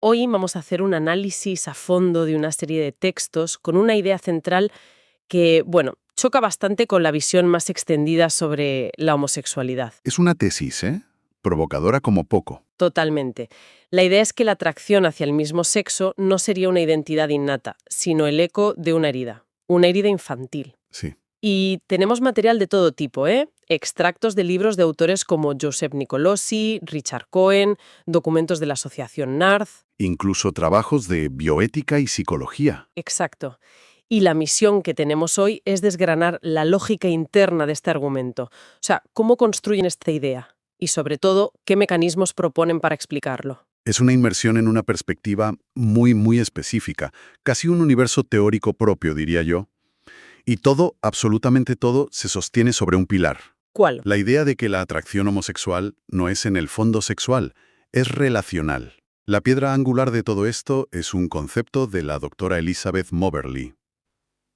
Hoy vamos a hacer un análisis a fondo de una serie de textos con una idea central que, bueno, choca bastante con la visión más extendida sobre la homosexualidad. Es una tesis, ¿eh? Provocadora como poco. Totalmente. La idea es que la atracción hacia el mismo sexo no sería una identidad innata, sino el eco de una herida infantil. Sí. Y tenemos material de todo tipo, ¿eh? Extractos de libros de autores como Joseph Nicolosi, Richard Cohen, documentos de la Asociación NARTH. Incluso trabajos de bioética y psicología. Exacto. Y la misión que tenemos hoy es desgranar la lógica interna de este argumento. O sea, cómo construyen esta idea y, sobre todo, qué mecanismos proponen para explicarlo. Es una inmersión en una perspectiva muy específica, casi un universo teórico propio, diría yo. Y todo, absolutamente todo, se sostiene sobre un pilar. ¿Cuál? La idea de que la atracción homosexual no es en el fondo sexual, es relacional. La piedra angular de todo esto es un concepto de la doctora Elizabeth Moberly.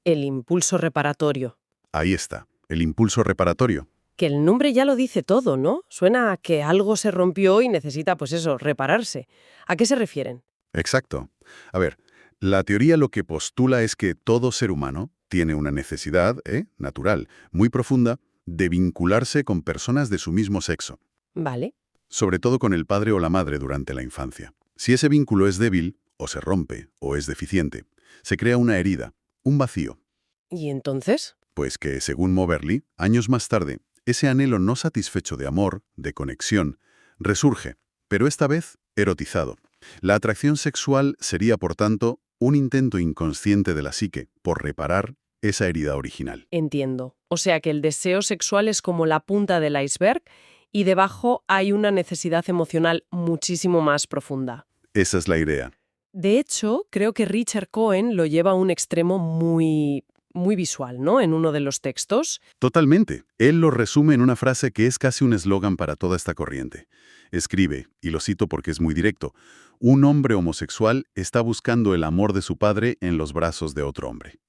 El impulso reparatorio. Ahí está, el impulso reparatorio. Que el nombre ya lo dice todo, ¿no? Suena a que algo se rompió y necesita, pues eso, repararse. ¿A qué se refieren? Exacto. A ver, la teoría lo que postula es que todo ser humano tiene una necesidad, natural, muy profunda, de vincularse con personas de su mismo sexo, Vale. sobre todo con el padre o la madre durante la infancia. Si ese vínculo es débil, o se rompe, o es deficiente, se crea una herida, un vacío. ¿Y entonces? Pues que, según Moberly, años más tarde, ese anhelo no satisfecho de amor, de conexión, resurge, pero esta vez erotizado. La atracción sexual sería, por tanto, un intento inconsciente de la psique por reparar esa herida original. Entiendo. O sea que el deseo sexual es como la punta del iceberg y debajo hay una necesidad emocional muchísimo más profunda. Esa es la idea. De hecho, creo que Richard Cohen lo lleva a un extremo muy visual, ¿no? En uno de los textos. Totalmente. Él lo resume en una frase que es casi un eslogan para toda esta corriente. Escribe, y lo cito porque es muy directo, un hombre homosexual está buscando el amor de su padre en los brazos de otro hombre.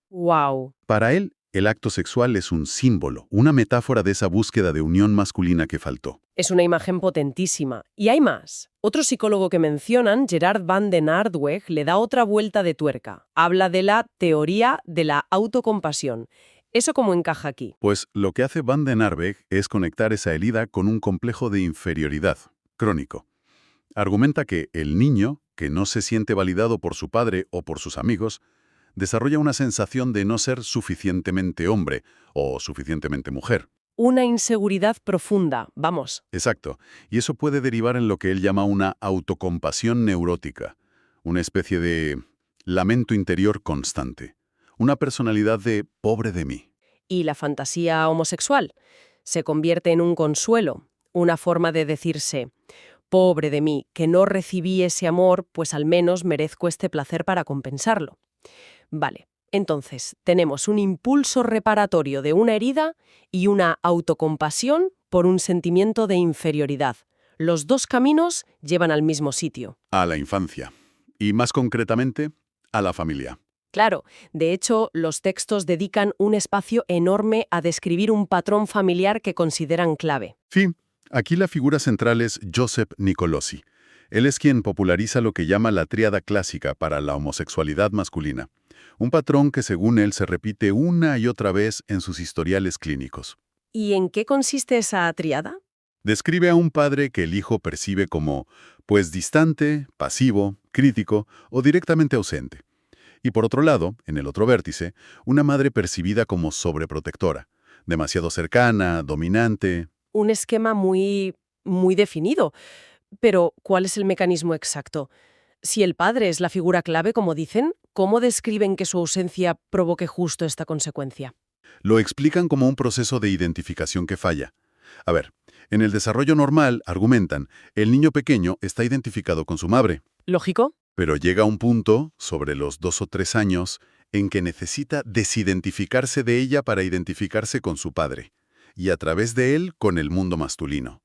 ¡Wow! Para él, el acto sexual es un símbolo, una metáfora de esa búsqueda de unión masculina que faltó. Es una imagen potentísima. Y hay más. Otro psicólogo que mencionan, Gerard van den Aardweg, le da otra vuelta de tuerca. Habla de la teoría de la autocompasión. ¿Eso cómo encaja aquí? Pues lo que hace Van den Aardweg es conectar esa herida con un complejo de inferioridad, crónico. Argumenta que el niño, que no se siente validado por su padre o por sus amigos, desarrolla una sensación de no ser suficientemente hombre o suficientemente mujer. Una inseguridad profunda, vamos. Exacto. Y eso puede derivar en lo que él llama una autocompasión neurótica, una especie de lamento interior constante, una personalidad de pobre de mí. Y la fantasía homosexual se convierte en un consuelo, una forma de decirse, pobre de mí, que no recibí ese amor, pues al menos merezco este placer para compensarlo. Vale, entonces tenemos un impulso reparatorio de una herida y una autocompasión por un sentimiento de inferioridad. Los dos caminos llevan al mismo sitio. A la infancia. Y más concretamente, a la familia. Claro, de hecho, los textos dedican un espacio enorme a describir un patrón familiar que consideran clave. Sí, aquí la figura central es Joseph Nicolosi. Él es quien populariza lo que llama la tríada clásica para la homosexualidad masculina. Un patrón que según él se repite una y otra vez en sus historiales clínicos. ¿Y en qué consiste esa triada? Describe a un padre que el hijo percibe como, pues, distante, pasivo, crítico o directamente ausente. Y por otro lado, en el otro vértice, una madre percibida como sobreprotectora, demasiado cercana, dominante. Un esquema muy definido. Pero, ¿cuál es el mecanismo exacto? Si el padre es la figura clave, como dicen, ¿cómo describen que su ausencia provoque justo esta consecuencia? Lo explican como un proceso de identificación que falla. A ver, en el desarrollo normal, argumentan, el niño pequeño está identificado con su madre, ¿Lógico? pero llega a un punto, sobre los 2 o 3 años, en que necesita desidentificarse de ella para identificarse con su padre, y a través de él con el mundo masculino.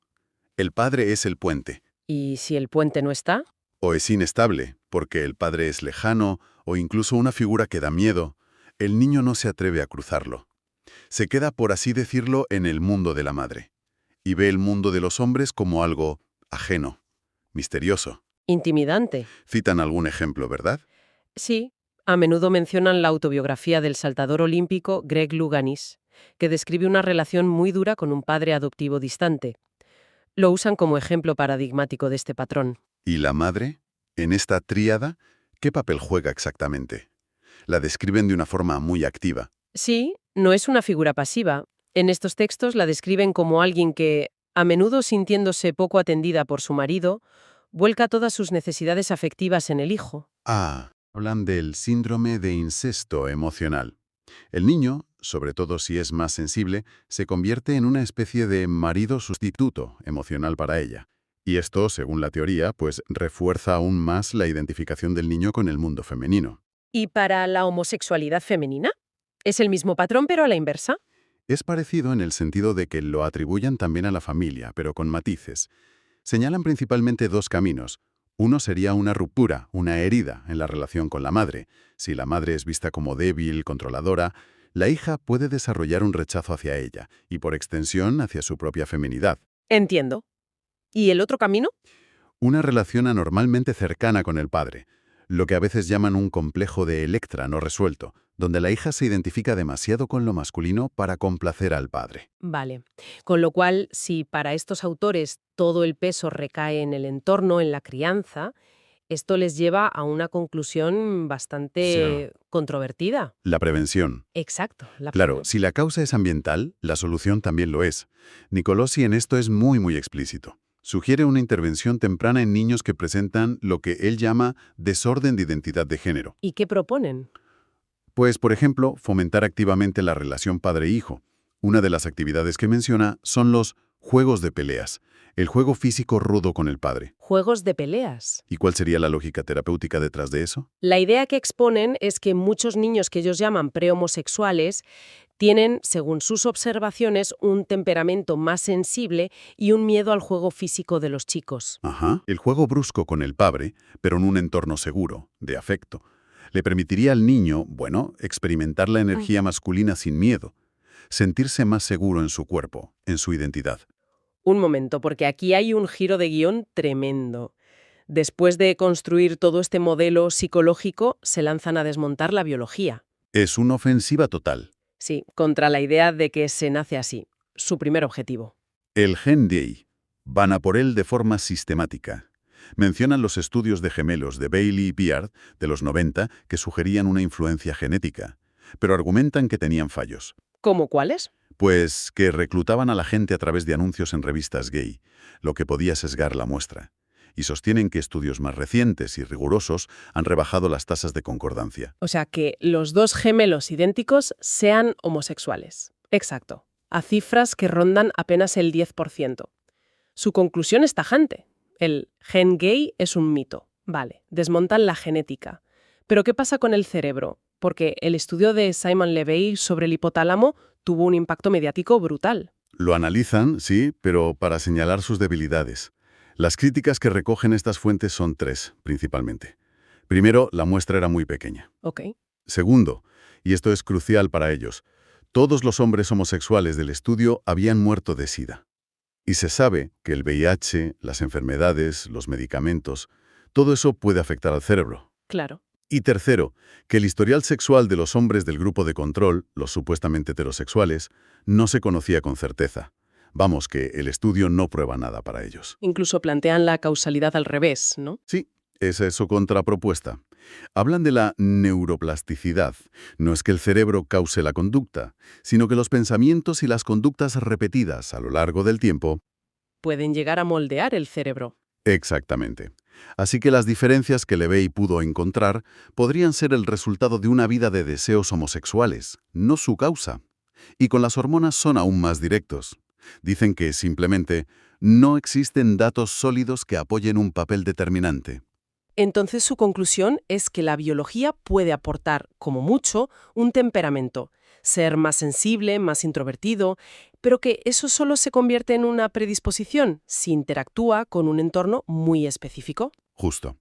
El padre es el puente, ¿Y si el puente no está? o es inestable, porque el padre es lejano, o incluso una figura que da miedo. El niño no se atreve a cruzarlo. Se queda, por así decirlo, en el mundo de la madre, y ve el mundo de los hombres como algo ajeno, misterioso. Intimidante. Citan algún ejemplo, ¿verdad? Sí, a menudo mencionan la autobiografía del saltador olímpico Greg Louganis, que describe una relación muy dura con un padre adoptivo distante. Lo usan como ejemplo paradigmático de este patrón. ¿Y la madre? En esta tríada, ¿qué papel juega exactamente? La describen de una forma muy activa. Sí, no es una figura pasiva. En estos textos la describen como alguien que, a menudo sintiéndose poco atendida por su marido, vuelca todas sus necesidades afectivas en el hijo. Hablan del síndrome de incesto emocional. El niño, sobre todo si es más sensible, se convierte en una especie de marido sustituto emocional para ella. Y esto, según la teoría, pues refuerza aún más la identificación del niño con el mundo femenino. ¿Y para la homosexualidad femenina? ¿Es el mismo patrón pero a la inversa? Es parecido en el sentido de que lo atribuyan también a la familia, pero con matices. Señalan principalmente dos caminos. Uno sería una ruptura, una herida en la relación con la madre. Si la madre es vista como débil, controladora, la hija puede desarrollar un rechazo hacia ella y, por extensión, hacia su propia feminidad. Entiendo. ¿Y el otro camino? Una relación anormalmente cercana con el padre, lo que a veces llaman un complejo de Electra no resuelto, donde la hija se identifica demasiado con lo masculino para complacer al padre. Vale. Con lo cual, si para estos autores todo el peso recae en el entorno, en la crianza, esto les lleva a una conclusión Sí. bastante controvertida. La prevención. Exacto. Claro, si la causa es ambiental, la solución también lo es. Nicolosi en esto es muy explícito. Sugiere una intervención temprana en niños que presentan lo que él llama desorden de identidad de género. ¿Y qué proponen? Pues, por ejemplo, fomentar activamente la relación padre-hijo. Una de las actividades que menciona son los juegos de peleas, el juego físico rudo con el padre. Juegos de peleas. ¿Y cuál sería la lógica terapéutica detrás de eso? La idea que exponen es que muchos niños que ellos llaman prehomosexuales tienen, según sus observaciones, un temperamento más sensible y un miedo al juego físico de los chicos. Ajá. El juego brusco con el padre, pero en un entorno seguro, de afecto, le permitiría al niño, bueno, experimentar la energía masculina sin miedo, sentirse más seguro en su cuerpo, en su identidad. Un momento, porque aquí hay un giro de guión tremendo. Después de construir todo este modelo psicológico, se lanzan a desmontar la biología. Es una ofensiva total. Sí, contra la idea de que se nace así. Su primer objetivo. El gen gay. Van a por él de forma sistemática. Mencionan los estudios de gemelos de Bailey y Beard de los 90 que sugerían una influencia genética, pero argumentan que tenían fallos. ¿Cómo cuáles? Pues que reclutaban a la gente a través de anuncios en revistas gay, lo que podía sesgar la muestra. Y sostienen que estudios más recientes y rigurosos han rebajado las tasas de concordancia. O sea, que los dos gemelos idénticos sean homosexuales. Exacto. A cifras que rondan apenas el 10%. Su conclusión es tajante. El gen gay es un mito. Vale, desmontan la genética. Pero ¿qué pasa con el cerebro? Porque el estudio de Simon Levey sobre el hipotálamo tuvo un impacto mediático brutal. Lo analizan, sí, pero para señalar sus debilidades. Las críticas que recogen estas fuentes son tres, principalmente. Primero, la muestra era muy pequeña. Ok. Segundo, y esto es crucial para ellos, todos los hombres homosexuales del estudio habían muerto de SIDA. Y se sabe que el VIH, las enfermedades, los medicamentos, todo eso puede afectar al cerebro. Claro. Y tercero, que el historial sexual de los hombres del grupo de control, los supuestamente heterosexuales, no se conocía con certeza. Vamos, que el estudio no prueba nada para ellos. Incluso plantean la causalidad al revés, ¿no? Sí, esa es su contrapropuesta. Hablan de la neuroplasticidad. No es que el cerebro cause la conducta, sino que los pensamientos y las conductas repetidas a lo largo del tiempo. Pueden llegar a moldear el cerebro. Exactamente. Así que las diferencias que Levey pudo encontrar podrían ser el resultado de una vida de deseos homosexuales, no su causa. Y con las hormonas son aún más directos. Dicen que, simplemente, no existen datos sólidos que apoyen un papel determinante. Entonces su conclusión es que la biología puede aportar, como mucho, un temperamento, ser más sensible, más introvertido, pero que eso solo se convierte en una predisposición si interactúa con un entorno muy específico. Justo.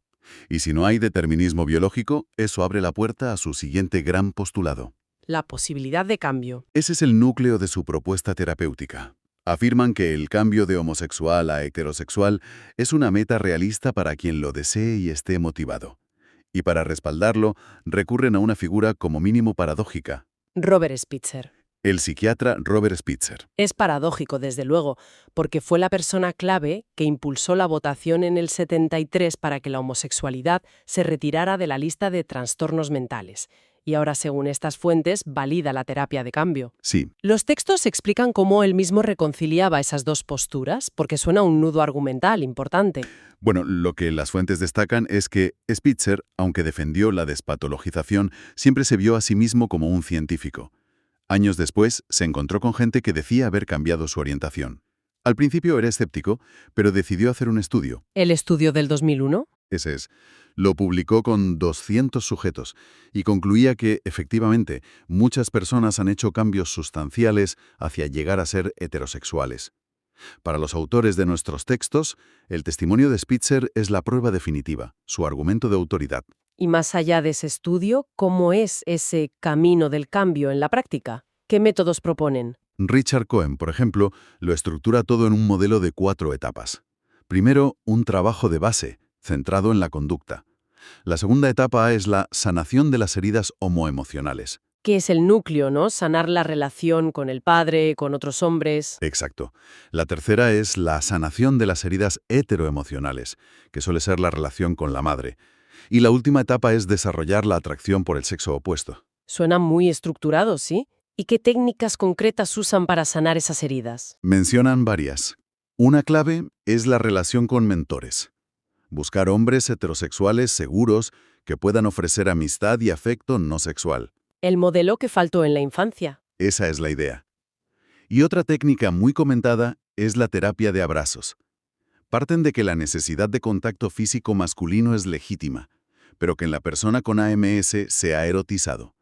Y si no hay determinismo biológico, eso abre la puerta a su siguiente gran postulado. La posibilidad de cambio. Ese es el núcleo de su propuesta terapéutica. Afirman que el cambio de homosexual a heterosexual es una meta realista para quien lo desee y esté motivado. Y para respaldarlo, recurren a una figura como mínimo paradójica: Robert Spitzer. el psiquiatra Robert Spitzer. Es paradójico, desde luego, porque fue la persona clave que impulsó la votación en el 73 para que la homosexualidad se retirara de la lista de trastornos mentales. Y ahora, según estas fuentes, valida la terapia de cambio. Sí, Los textos explican cómo él mismo reconciliaba esas dos posturas, porque suena un nudo argumental importante. bueno, lo que las fuentes destacan es que Spitzer, aunque defendió la despatologización, siempre se vio a sí mismo como un científico. Años después, se encontró con gente que decía haber cambiado su orientación. Al principio era escéptico, pero decidió hacer un estudio. ¿El estudio del 2001? Ese es. Lo publicó con 200 sujetos y concluía que, efectivamente, muchas personas han hecho cambios sustanciales hacia llegar a ser heterosexuales. Para los autores de nuestros textos, el testimonio de Spitzer es la prueba definitiva, su argumento de autoridad. Y más allá de ese estudio, ¿cómo es ese camino del cambio en la práctica? ¿Qué métodos proponen? Richard Cohen, por ejemplo, lo estructura todo en un modelo de 4 etapas. Primero, un trabajo de base, centrado en la conducta. La segunda etapa es la sanación de las heridas homoemocionales. ¿Qué es el núcleo, no? Sanar la relación con el padre, con otros hombres. Exacto. La tercera es la sanación de las heridas heteroemocionales, que suele ser la relación con la madre. Y la última etapa es desarrollar la atracción por el sexo opuesto. Suena muy estructurado, ¿sí? ¿Y qué técnicas concretas usan para sanar esas heridas? Mencionan varias. Una clave es la relación con mentores. Buscar hombres heterosexuales seguros que puedan ofrecer amistad y afecto no sexual. El modelo que faltó en la infancia. Esa es la idea. Y otra técnica muy comentada es la terapia de abrazos. Parten de que la necesidad de contacto físico masculino es legítima, pero que en la persona con AMS se ha erotizado.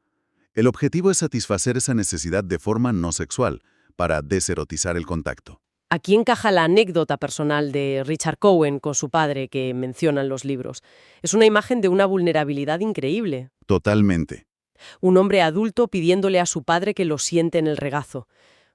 El objetivo es satisfacer esa necesidad de forma no sexual, para deserotizar el contacto. Aquí encaja la anécdota personal de Richard Cohen con su padre que mencionan los libros. Es una imagen de una vulnerabilidad increíble. Totalmente. Un hombre adulto pidiéndole a su padre que lo siente en el regazo.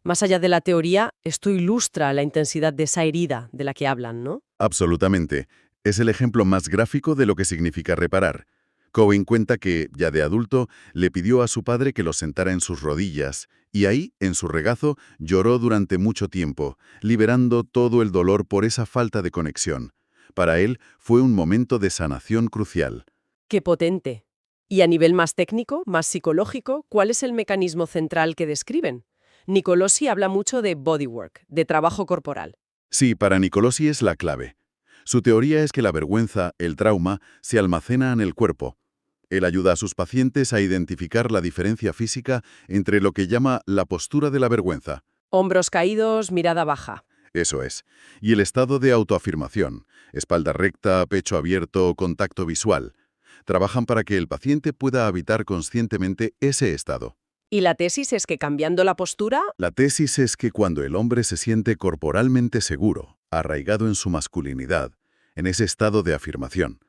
Más allá de la teoría, esto ilustra la intensidad de esa herida de la que hablan, ¿no? Absolutamente. Es el ejemplo más gráfico de lo que significa reparar. Cohen cuenta que, ya de adulto, le pidió a su padre que lo sentara en sus rodillas, y ahí, en su regazo, lloró durante mucho tiempo, liberando todo el dolor por esa falta de conexión. Para él, fue un momento de sanación crucial. ¡Qué potente! Y a nivel más técnico, más psicológico, ¿cuál es el mecanismo central que describen? Nicolosi habla mucho de bodywork, de trabajo corporal. Sí, para Nicolosi es la clave. Su teoría es que la vergüenza, el trauma, se almacena en el cuerpo. Él ayuda a sus pacientes a identificar la diferencia física entre lo que llama la postura de la vergüenza. Hombros caídos, mirada baja. Eso es. Y el estado de autoafirmación, espalda recta, pecho abierto, contacto visual. Trabajan para que el paciente pueda habitar conscientemente ese estado. Y la tesis es que cambiando la postura, La tesis es que cuando el hombre se siente corporalmente seguro, arraigado en su masculinidad, en ese estado de afirmación,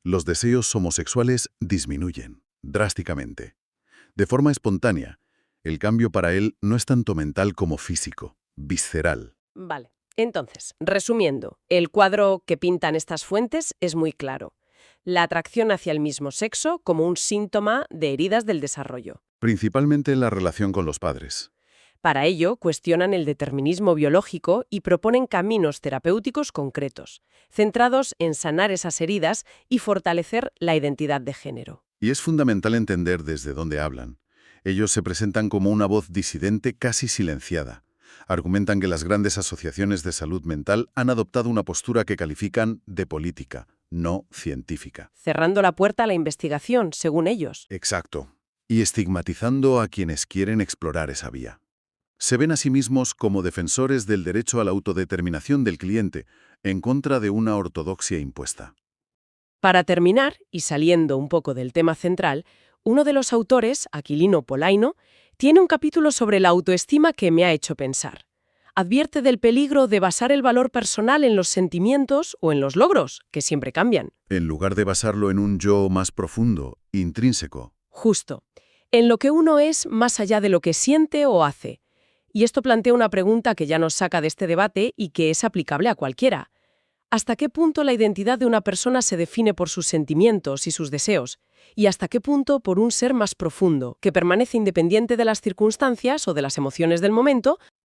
los deseos homosexuales disminuyen drásticamente. De forma espontánea, el cambio para él no es tanto mental como físico, visceral. vale. Entonces, resumiendo, el cuadro que pintan estas fuentes es muy claro. La atracción hacia el mismo sexo como un síntoma de heridas del desarrollo. Principalmente en la relación con los padres. Para ello, cuestionan el determinismo biológico y proponen caminos terapéuticos concretos, centrados en sanar esas heridas y fortalecer la identidad de género. Y es fundamental entender desde dónde hablan. Ellos se presentan como una voz disidente casi silenciada. Argumentan que las grandes asociaciones de salud mental han adoptado una postura que califican de política, no científica. Cerrando la puerta a la investigación, según ellos. Exacto. Y estigmatizando a quienes quieren explorar esa vía. Se ven a sí mismos como defensores del derecho a la autodeterminación del cliente, en contra de una ortodoxia impuesta. Para terminar, y saliendo un poco del tema central, uno de los autores, Aquilino Polaino, tiene un capítulo sobre la autoestima que me ha hecho pensar. Advierte del peligro de basar el valor personal en los sentimientos o en los logros, que siempre cambian. En lugar de basarlo en un yo más profundo, intrínseco. Justo. En lo que uno es más allá de lo que siente o hace. Y esto plantea una pregunta que ya nos saca de este debate y que es aplicable a cualquiera. ¿Hasta qué punto la identidad de una persona se define por sus sentimientos y sus deseos? ¿Y hasta qué punto por un ser más profundo, que permanece independiente de las circunstancias o de las emociones del momento,